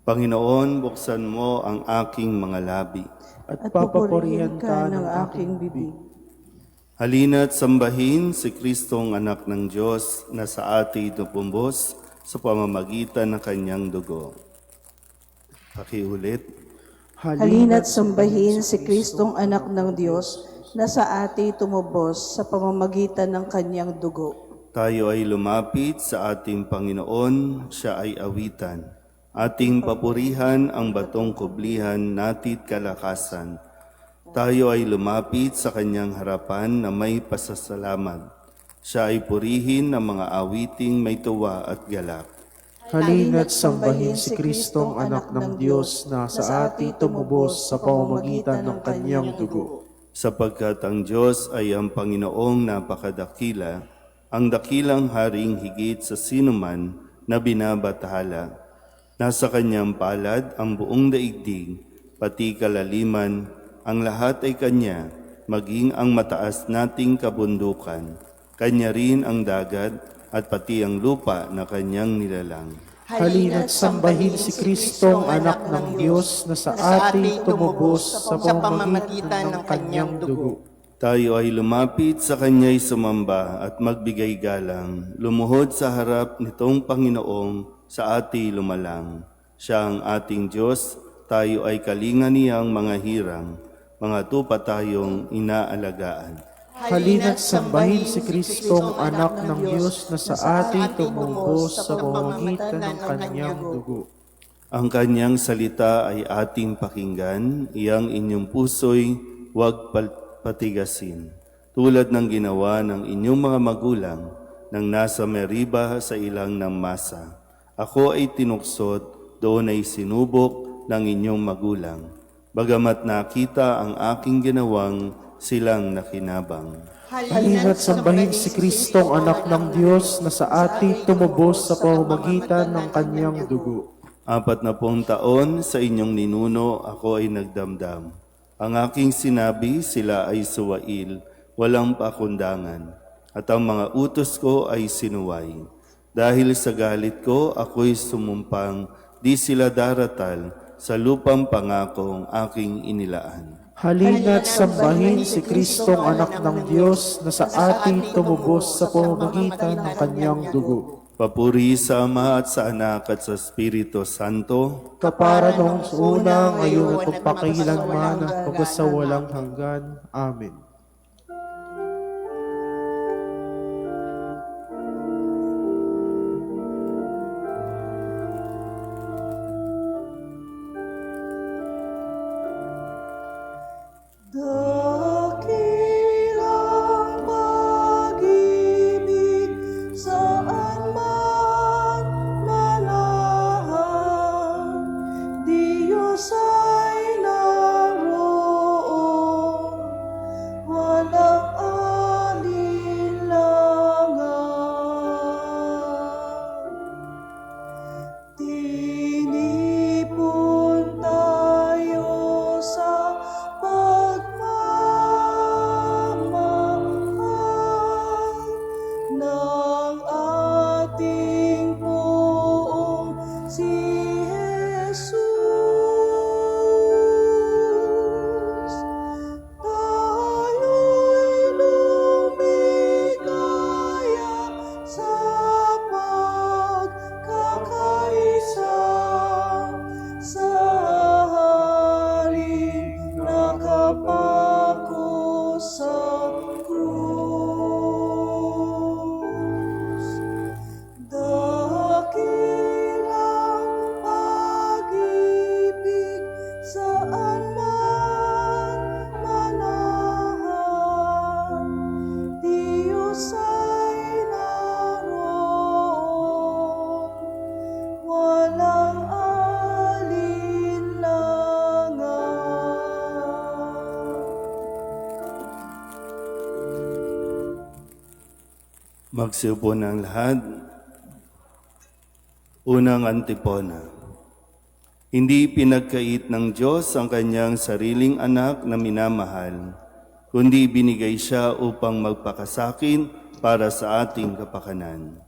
Panginoon, buksan mo ang aking mga labi. At papapurihan ka ng aking bibig. Halina't sambahin si Kristong anak ng Diyos na sa atin tupumbos sa pamamagitan ng kanyang dugo. Pakiulit. Halina't sambahin si Kristong anak ng Diyos na sa atin tumubos sa pamamagitan ng kanyang dugo. Tayo ay lumapit sa ating Panginoon, siya ay awitan. Ating papurihan ang batong kublihan natit kalakasan. Tayo ay lumapit sa kanyang harapan na may pasasalamat. Siya ay purihin ng mga awiting may tuwa at galak. Halina't sambahin si Kristong anak ng Diyos na sa atin tumubos sa pamamagitan ng kanyang dugo. Sapagkat ang Diyos ay ang Panginoong napakadakila, ang dakilang haring higit sa sinuman na binabathala. Nasa kanyang palad ang buong daigdig, pati kalaliman, ang lahat ay kanya, maging ang mataas nating kabundukan. Kanya rin ang dagat at pati ang lupa na kanyang nilalang. Halina't sambahin si Kristong anak ng Diyos na sa atin tumubos sa pamamagitan ng kanyang dugo. Tayo ay lumapit sa kanya'y sumamba at magbigay galang, lumuhod sa harap nitong Panginoong sa ating lumalang. Siya ang ating Diyos, tayo ay kalinga niyang mga hirang, mga tupa tayong inaalagaan. Halina't sambahin si Kristong anak ng Diyos na sa atin tumubos sa pamamagitan ng kanyang dugo. Ang kanyang salita ay ating pakinggan, iyang inyong puso'y huwag patigasin. Tulad ng ginawa ng inyong mga magulang nang nasa Meriba sa ilang ng masa. Ako ay tinuksot, doon ay sinubok ng inyong magulang. Bagamat nakita ang aking ginawang, silang nakinabang. Halina't sambahin si Kristong anak ng Diyos na sa atin tumubos sa pamamagitan ng kanyang dugo. 40 taon sa inyong ninuno, ako ay nagdamdam. Ang aking sinabi, sila ay suwail, walang pakundangan. At ang mga utos ko ay sinuway. Dahil sa galit ko, ako'y sumumpang, di sila daratal sa lupang pangakong aking inilaan. Halina't sambahin si Kristong anak ng Diyos na sa atin tumubos sa pamamagitan ng kanyang dugo. Papuri sa Ama at sa Anak at sa Espiritu Santo, Kapara noong una, ngayon at magpakailanman at pagkasawalang hanggan. Amen. Dakilang pag-ibig saan man manahan, Diyos ay naroon, walang alinlangan. Tinipon tayo sa pagmamahal ng ating Poong si Jesus. Tayo'y lumigaya sa pagkakaisa sa haring nakapako sa krus. Dakilang pag-ibig saan man manahan, Diyos ay naroon, walang alinlangan. magsiupo ng lahat. Unang antipona. Hindi pinagkait ng Diyos ang kanyang sariling anak na minamahal, kundi binigay siya upang magpakasakin para sa ating kapakanan.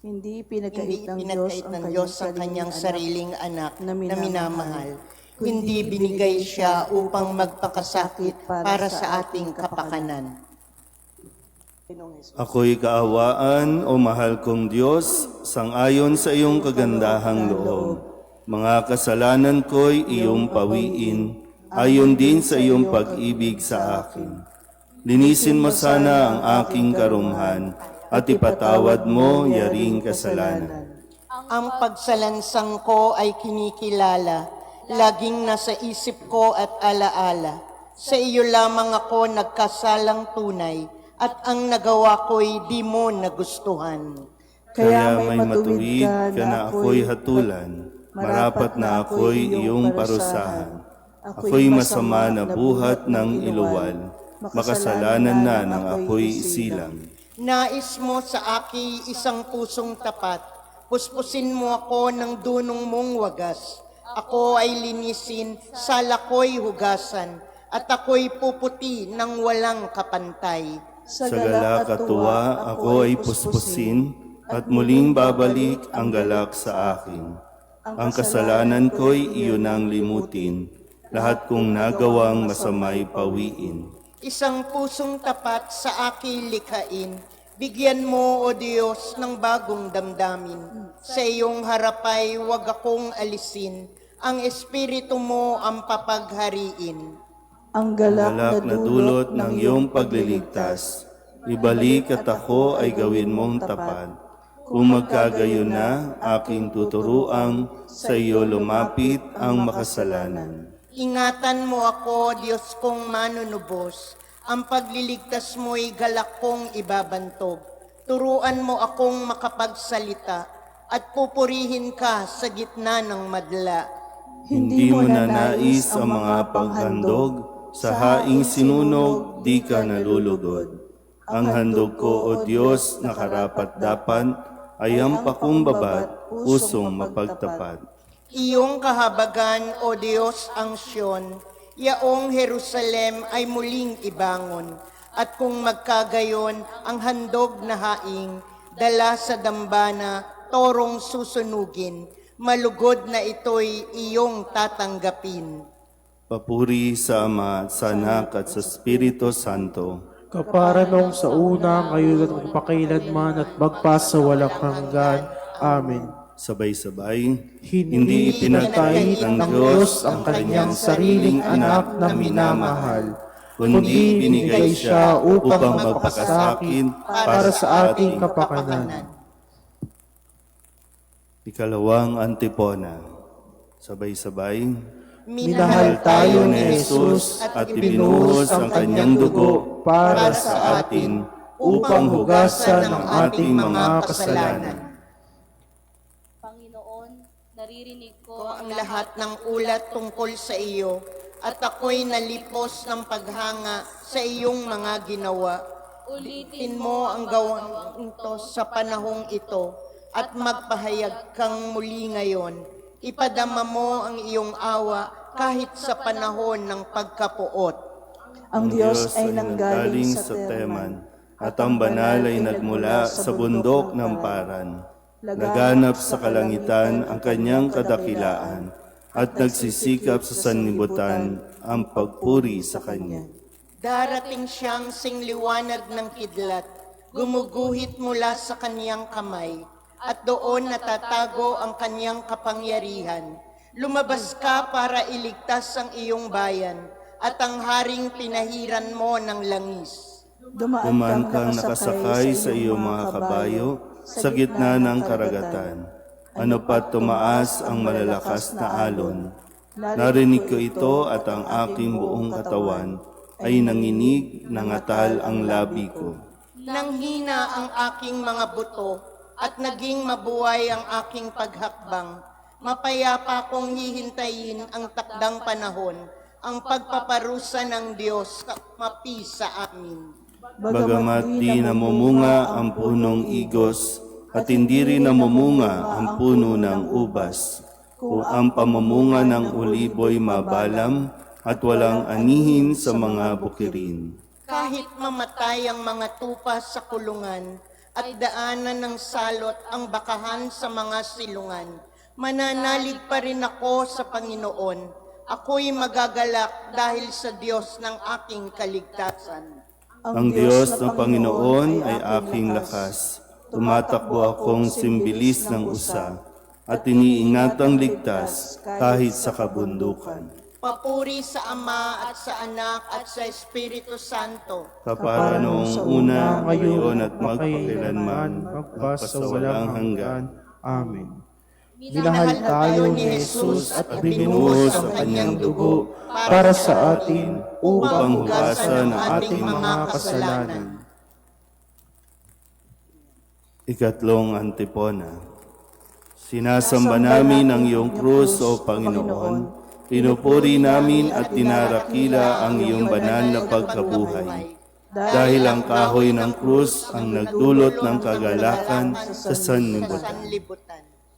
Hindi Hindi pinagkait ng pinagkait ng Diyos ang kanyang sariling anak na minamahal. Kundi binigay siya upang magpakasakit para sa ating kapakanan. Ako'y kaawaan, o mahal kong Diyos, sangayon sa iyong kagandahang loob. Mga kasalanan ko'y iyong pawiin, ayon din sa iyong pag-ibig sa akin. Linisin mo sana ang aking karumhan, at ipatawad mo yaring kasalanan. Ang pagsalansang ko ay kinikilala, laging nasa isip ko at alaala. Sa iyo lamang ako nagkasalang tunay, at ang nagawa ko'y di mo nagustuhan. Kaya may matuwid ka na ako'y hatulan, marapat na ako'y iyong parusahan. Ako'y masama na buhat ng iluwal, makasalanan na ng ako'y isilang. Nais mo sa akin isang pusong tapat, puspusin mo ako ng dunong mong wagas. Ako ay linisin, sala ko'y hugasan, at ako'y puputi ng walang kapantay. Sa galak at tuwa ako ay puspusin, at muling babalik ang galak sa akin. Ang kasalanan ko'y iyon ang limutin, lahat kong nagawang masamay pawiin. Isang pusong tapat sa aking likhain, bigyan mo, O Diyos, ng bagong damdamin. Sa iyong harapay, huwag akong alisin, ang Espiritu mo ang papaghariin. Ang galak Na dulot ng iyong pagliligtas, ibalik at ako ay gawin mong tapat. Kung magkagayon na, aking tuturuang sa iyo lumapit ang makasalanan. Ingatan mo ako, Diyos kong manunubos, ang pagliligtas mo'y galak kong ibabantog. Turuan mo akong makapagsalita, at pupurihin ka sa gitna ng madla. Hindi mo na nais ang mga paghandog, sa haing sinunog di ka nalulugod. Ang handog ko, O Diyos, na karapat-dapat, ay ang pakumbabat, pusong mapagtapat. Iyong kahabagan, O Diyos, ang Siyon, yaong Jerusalem ay muling ibangon. At kung magkagayon, ang handog na haing, dala sa dambana, torong susunugin, malugod na ito'y iyong tatanggapin. Papuri sa Ama, sa Anak at sa Espiritu Santo. Kapara nung sa una, ngayon at magpakailanman at magpasa walang hanggan. Amen. Sabay-sabay, Hindi ipinagkait ng Diyos ang kanyang sariling anak na minamahal, kundi binigay siya upang magpakasakit para sa ating kapakanan. Ikalawang antipona. Sabay-sabay, Minahal tayo ni Jesus at ibinuhos ang kanyang dugo para sa atin upang hugasan ang ating mga kasalanan. Panginoon, naririnig ko Ko ang lahat ng ulat tungkol sa iyo, at ako'y nalipos ng paghanga sa iyong mga ginawa. Ulitin mo ang gawang ito sa panahong ito, at magpahayag kang muli ngayon. Ipadama mo ang iyong awa kahit sa panahon ng pagkapuot. Ang Diyos ay nanggaling sa Teman, at ang banal ay nagmula sa bundok ng Paran. Naganap sa kalangitan ang kanyang kadakilaan, at nagsisikap sa sanlibutan ang pagpuri sa kanya. Darating siyang singliwanag ng kidlat, gumuguhit mula sa kaniyang kamay, at doon natatago ang kanyang kapangyarihan. Lumabas ka para iligtas ang iyong bayan, at ang haring pinahiran mo ng langis. Dumaan kang nakasakay sa iyong mga kabayo sa gitna ng karagatan. Ano pat tumaas ang malalakas na alon. Narinig ko ito at ang aking buong katawan ay nanginig, nangatal ang labi ko. Nanghina ang aking mga buto, at naging mabuhay ang aking paghakbang. Mapayapa kong hihintayin ang takdang panahon, ang pagpaparusa ng Diyos mapi sa amin. Bagamat di namumunga ang punong igos, at hindi rin namumunga ang puno ng ubas, kung ang pamamunga ng uliboy mabalam at walang anihin sa mga bukirin. Kahit mamatay ang mga tupa sa kulungan, at daanan ng salot ang bakahan sa mga silungan. Mananalig pa rin ako sa Panginoon. Ako'y magagalak dahil sa Diyos ng aking kaligtasan. Ang Diyos ng Panginoon ay aking lakas. Tumatakbo akong simbilis ng usa at iniingatang ligtas kahit sa kabundukan. Papuri sa Ama at sa Anak at sa Espiritu Santo. Kapara noong una, ngayon at magpakailanman, magpasawalang hanggan. Amen. Minahal tayo ni Jesus at binuhos ang kanyang dugo para sa atin upang hugasan ang ating mga kasalanan. Ikatlong antipona. Sinasamba namin ang iyong krus, O Panginoon. Pinupuri namin at dinarakila ang iyong banal na pagkabuhay. Dahil ang kahoy ng krus ang nagdulot ng kagalakan sa sanlibutan.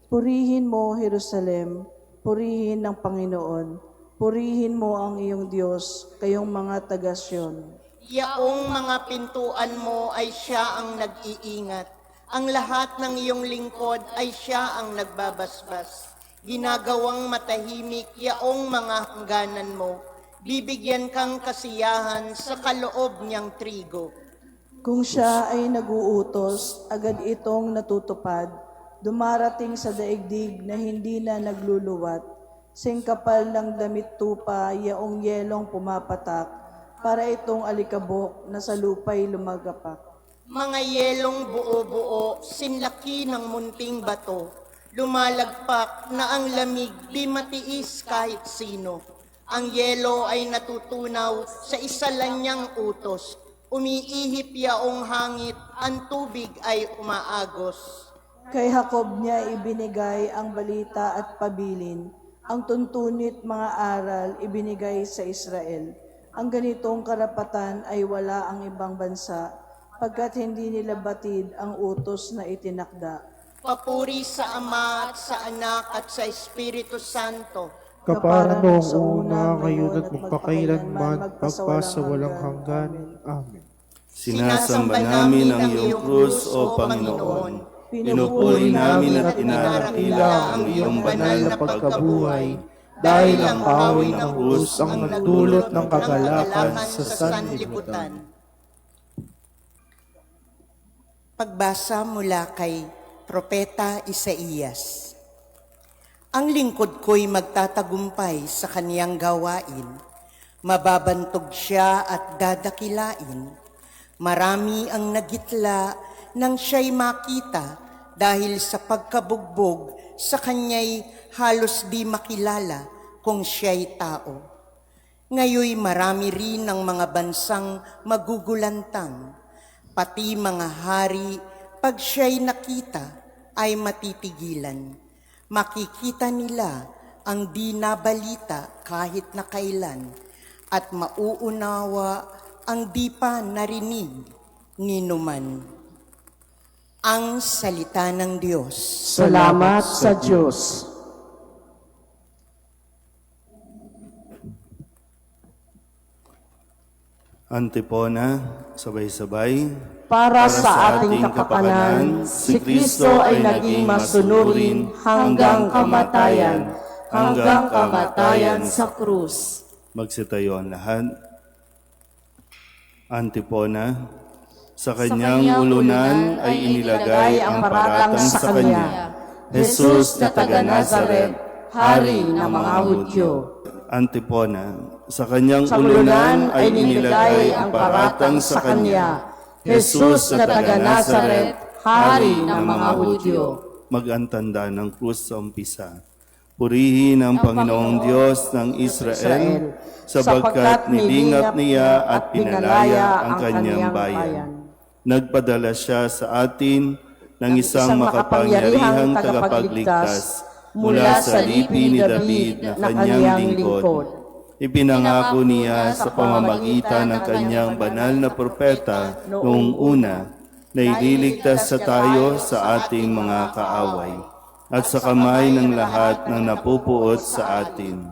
Purihin mo, Jerusalem, purihin ng Panginoon, purihin mo ang iyong Diyos, kayong mga taga-Syon. Yaong mga pintuan mo ay siya ang nag-iingat. Ang lahat ng iyong lingkod ay siya ang nagbabasbas. Ginagawang matahimik yaong mga hangganan mo. Bibigyan kang kasiyahan sa kaloob niyang trigo. Kung siya ay naguutos, agad itong natutupad. Dumarating sa daigdig na hindi na nagluluwat. Singkapal ng damit tupa, yaong yelong pumapatak, para itong alikabok na sa lupay lumagapak. Mga yelong buo-buo, sinlaki ng munting bato. Lumalagpak na ang lamig di matiis kahit sino. Ang yelo ay natutunaw sa isa lang niyang utos. Umiihip yaong hangit, ang tubig ay umaagos. Kay Jacob niya ibinigay ang balita at pabilin. Ang tuntunit mga aral ibinigay sa Israel. Ang ganitong karapatan ay wala ang ibang bansa, pagkat hindi nila batid ang utos na itinakda. Papuri sa Ama at sa Anak at sa Espiritu Santo. Kapara noong una, ngayon at magpakailanman, magpasawalang hanggan. Amen. Sinasamba namin ang iyong krus, O Panginoon. Pinupuri namin at inarakila ang iyong banal na pagkabuhay, dahil ang kahoy ng krus ang nagdulot ng kagalakan sa sanlibutan. Pagbasa mula kay Propeta Isaías. Ang lingkod ko'y magtatagumpay sa kaniyang gawain. Mababantog siya at dadakilain. Marami ang nagitla nang siya'y makita dahil sa pagkabugbog sa kanya'y halos di makilala kung siya'y tao. Ngayoy marami rin ang mga bansang magugulantang, pati mga hari pag siya'y nakita ay matitigilan. Makikita nila ang di nabalita kahit na kailan at mauunawa ang di pa narinig ni numan. Ang salita ng Diyos. Salamat sa Diyos. Antipona, sabay-sabay. Para sa ating kapakanan, si Kristo ay naging masunurin hanggang kamatayan sa krus. Magsitayo ang lahat. Antipona, sa kanyang ulunan ay inilagay ang paratang sa kanya. Jesus na taga Nazaret, Hari ng mga Hudyo. Antipona, sa kanyang ulunan ay inilagay ang paratang sa kanya. Jesus na taga Nazaret, Hari ng mga Hudyo. Mag-antanda ng krus sa umpisa. Purihin ang Panginoong Diyos ng Israel, sapagkat nilingap niya at pinalaya ang kanyang bayan. Nagpadala siya sa atin ng isang makapangyarihang tagapagligtas mula sa lipi ni David na kanyang lingkod. Ipinangako niya sa pamamagitan ng kanyang banal na propeta noong una na ililigtas sa tayo sa ating mga kaaway at sa kamay ng lahat ng napupuot sa atin.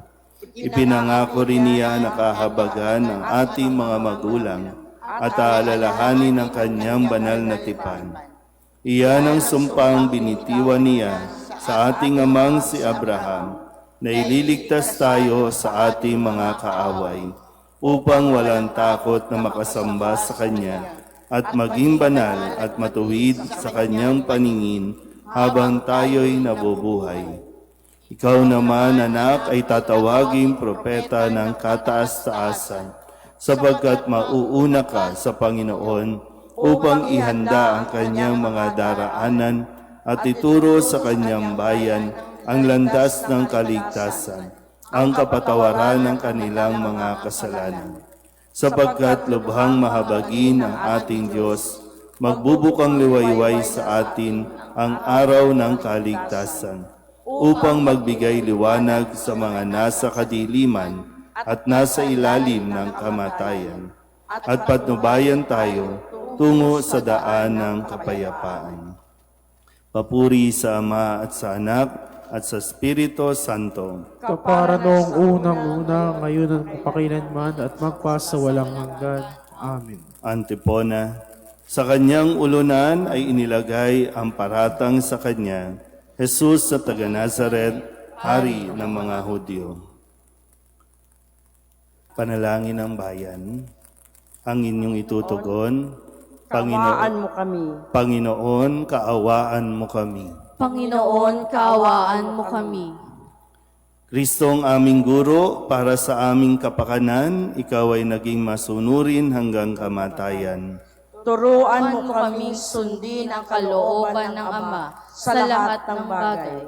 Ipinangako rin niya na kahabagan ng ating mga magulang at aalalahanin ng kanyang banal na tipan. Iyan ang sumpang binitiwan niya sa ating amang si Abraham, na ililigtas tayo sa ating mga kaaway, upang walang takot na makasamba sa Kanya at maging banal at matuwid sa Kanyang paningin habang tayo'y nabubuhay. Ikaw naman, anak, ay tatawaging propeta ng kataas-taasan, sapagkat mauuna ka sa Panginoon upang ihanda ang Kanyang mga daraanan at ituro sa Kanyang bayan ang landas ng kaligtasan, ang kapatawaran ng kanilang mga kasalanan. Sapagkat lubhang mahabagin ang ating Diyos, magbubukang liwayway sa atin ang araw ng kaligtasan, upang magbigay liwanag sa mga nasa kadiliman at nasa ilalim ng kamatayan, at patnubayan tayo tungo sa daan ng kapayapaan. Papuri sa Ama at sa Anak at sa Espiritu Santo. Kapara noong unang-una, ngayon at mapakailanman at magpasawalang hanggan. Amen. Antipona. Sa kanyang ulunan ay inilagay ang paratang sa kanya, Jesus sa taga Nazaret, Hari ng mga Hudyo. Panalangin ng bayan, ang inyong itutugon, Kaawaan mo kami. Panginoon, kaawaan mo kami. Panginoon, kaawaan mo kami. Kristong aming guro, para sa aming kapakanan, ikaw ay naging masunurin hanggang kamatayan. Turuan Turuan mo kaming sundin ang kalooban ng Ama sa lahat ng bagay.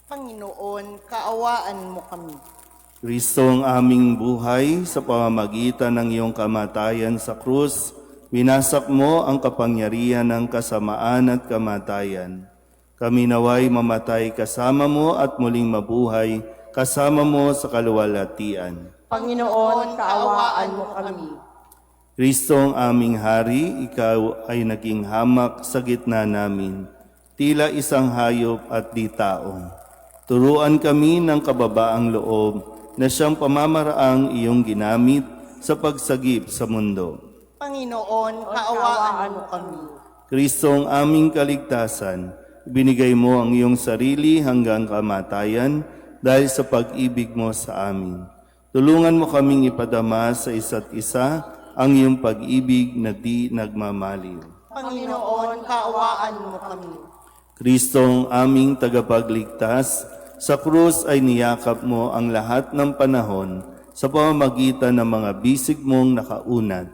Panginoon, kaawaan mo kami. Kristong aming buhay, sa pamamagitan ng iyong kamatayan sa krus, winasak mo ang kapangyarihan ng kasamaan at kamatayan. Kami naway mamatay kasama mo at muling mabuhay kasama mo sa kaluwalhatian. Panginoon, kaawaan mo kami. Kristong aming Hari, ikaw ay naging hamak sa gitna namin, tila isang hayop at di tao. Turuan kami ng kababaang loob na siyang pamamaraang iyong ginamit sa pagsagip sa mundo. Panginoon, kaawaan mo kami. Kristong aming kaligtasan, binigay mo ang iyong sarili hanggang kamatayan dahil sa pag-ibig mo sa amin. Tulungan mo kaming ipadama sa isa't isa ang iyong pag-ibig na di nagmamaliw. Panginoon, kaawaan mo kami. Kristong aming tagapagligtas, sa krus ay niyakap mo ang lahat ng panahon sa pamamagitan ng mga bisig mong nakaunat.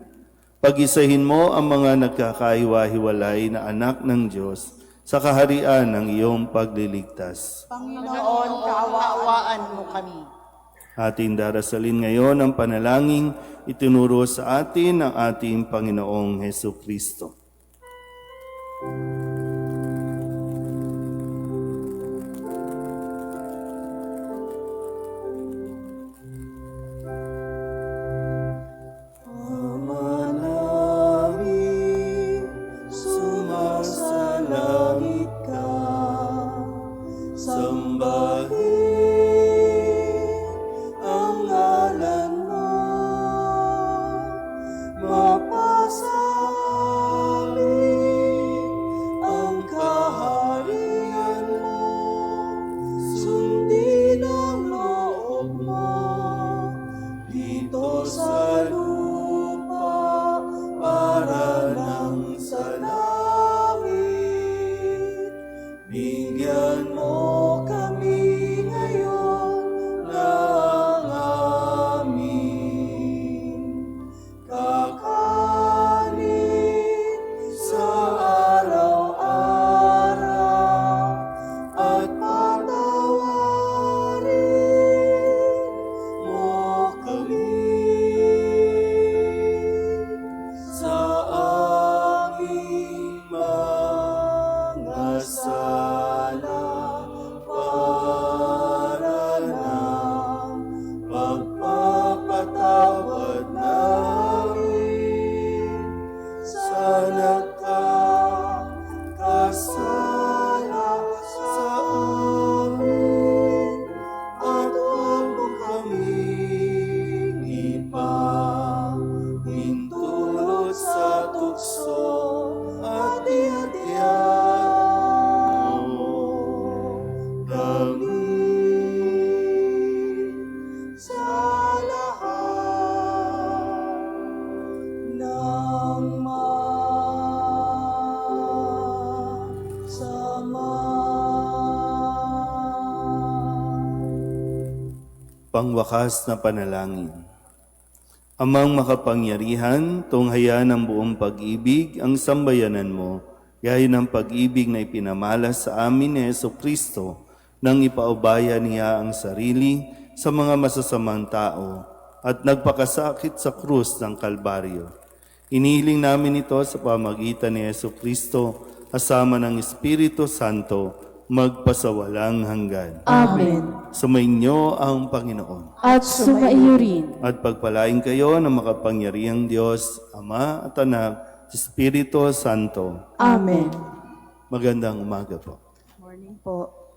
Pag-isahin mo ang mga nagkakaiwa-hiwalay na anak ng Diyos sa kaharian ng iyong pagliligtas. Panginoon, kaawaan mo kami. Ating darasalin ngayon ang panalangin itinuro sa atin ng ating Panginoong Hesukristo. Sumasalangit ka, sambahin ang ngalan mo, mapasa Pangwakas na panalangin. Amang makapangyarihan, tunghaya ng buong pag-ibig ang sambayanan mo, gaya ng pag-ibig na ipinamalas sa amin ni Jesucristo nang ipaubaya niya ang sarili sa mga masasamang tao at nagpakasakit sa krus ng Kalbaryo. Inihiling namin ito sa pamagitan ni Jesucristo kasama ng Espiritu Santo magpasawalang hanggan. Amen. Sumainyo ang Panginoon. At sumaiyo rin. At pagpalain kayo ng makapangyarihang Diyos, Ama at Anak, Espiritu Santo. Amen. Magandang umaga po. Morning po.